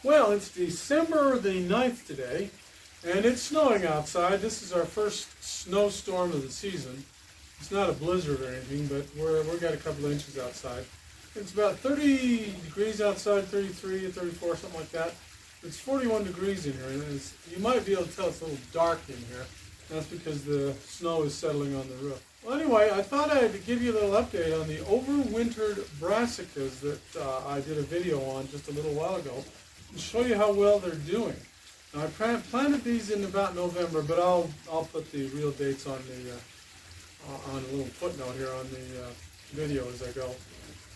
Well, it's December the 9th today, and it's snowing outside. This is our first snowstorm of the season. It's not a blizzard or anything, but we've got a couple of inches outside. It's about 30 degrees outside, 33 or 34, something like that. It's 41 degrees in here, and you might be able to tell it's a little dark in here. That's because the snow is settling on the roof. Well, anyway, I thought I'd give you a little update on the Overwinter Brassicas that I did a video on just a little while ago, and show you how well they're doing. Now, I planted these in about November, but I'll put the real dates on a little footnote here on the video as I go.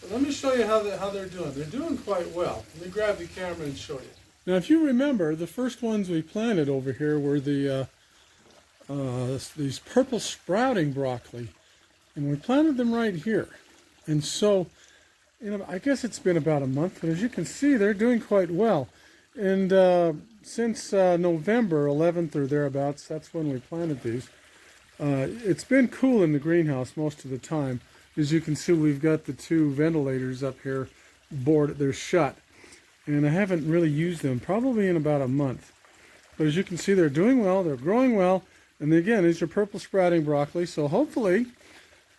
But let me show you how they're doing. They're doing quite well. Let me grab the camera and show you. Now, if you remember, the first ones we planted over here were the these purple sprouting broccoli, and we planted them right here. And so, I guess it's been about a month, but as you can see, they're doing quite well. And since November 11th or thereabouts, that's when we planted these. It's been cool in the greenhouse most of the time. As you can see, we've got the two ventilators up here, they're shut. And I haven't really used them probably in about a month. But as you can see, they're doing well, they're growing well. And again, these are purple sprouting broccoli, so hopefully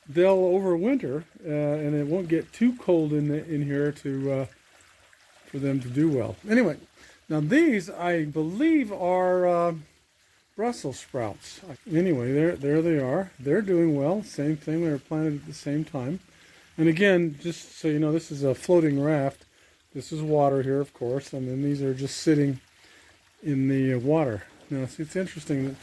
they'll overwinter, and it won't get too cold in here for them to do well. Anyway, now these I believe are Brussels sprouts. Anyway, there they are. They're doing well. Same thing. They were planted at the same time. And again, just so you know, this is a floating raft. This is water here, of course, and then these are just sitting in the water. Now, see, it's interesting that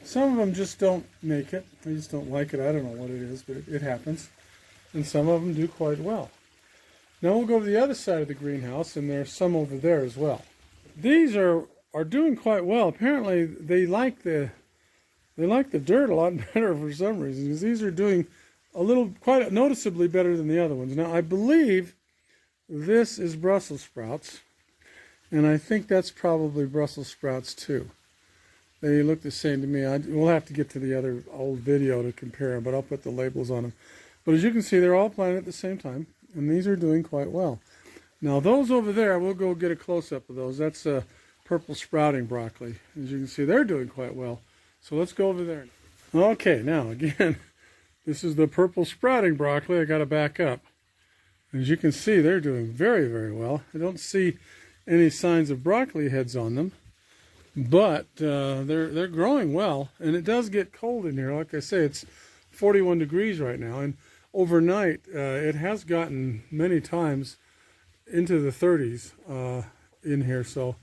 some of them just don't make it. They just don't like it. I don't know what it is, but it happens. And some of them do quite well. Now we'll go to the other side of the greenhouse, and there's some over there as well. These are doing quite well. Apparently, they like the dirt a lot better for some reason, because these are doing quite noticeably better than the other ones. Now, I believe this is Brussels sprouts, and I think that's probably Brussels sprouts too. They look the same to me. We'll have to get to the other old video to compare them, but I'll put the labels on them. But as you can see, they're all planted at the same time, and these are doing quite well. Now those over there, we'll go get a close-up of those. That's purple sprouting broccoli. As you can see, they're doing quite well. So let's go over there. Okay, now again, this is the purple sprouting broccoli. I got to back up. As you can see, they're doing very, very well. I don't see any signs of broccoli heads on them. But they're growing well, and it does get cold in here. Like I say, it's 41 degrees right now, and overnight it has gotten many times into the 30s in here, so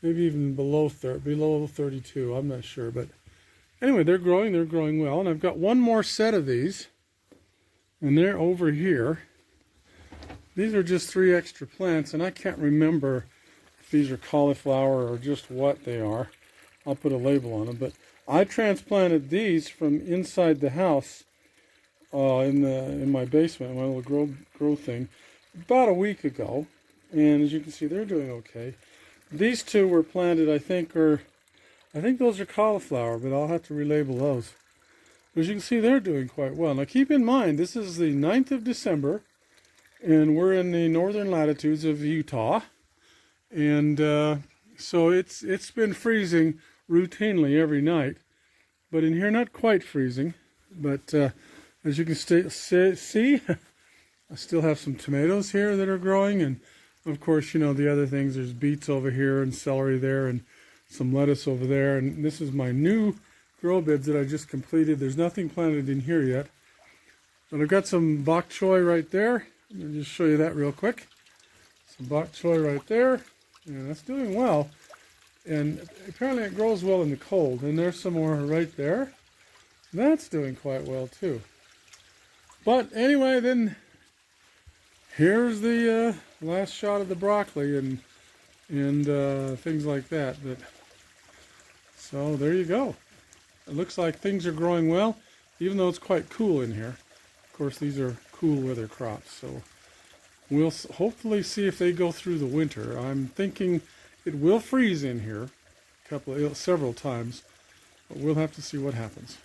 maybe even below 32. I'm not sure, but anyway, they're growing well, and I've got one more set of these, and they're over here. These are just 3 extra plants, and I can't remember these are cauliflower or just what they are. I'll put a label on them, but I transplanted these from inside the house in my basement, my little grow thing, about a week ago, and as you can see, they're doing okay. These two were planted, I think those are cauliflower, but I'll have to relabel those. As you can see, they're doing quite well. Now keep in mind, this is the 9th of December, and we're in the northern latitudes of Utah. And so it's been freezing routinely every night, but in here not quite freezing. But as you can see, I still have some tomatoes here that are growing, and of course, the other things. There's beets over here and celery there, and some lettuce over there. And this is my new grow beds that I just completed. There's nothing planted in here yet, but I've got some bok choy right there. Let me just show you that real quick. Some bok choy right there. And that's doing well, and apparently it grows well in the cold. And there's some more right there. That's doing quite well too. But anyway, then here's the last shot of the broccoli and things like that. So there you go. It looks like things are growing well, even though it's quite cool in here. Of course, these are cool weather crops, so we'll hopefully see if they go through the winter. I'm thinking it will freeze in here several times, but we'll have to see what happens.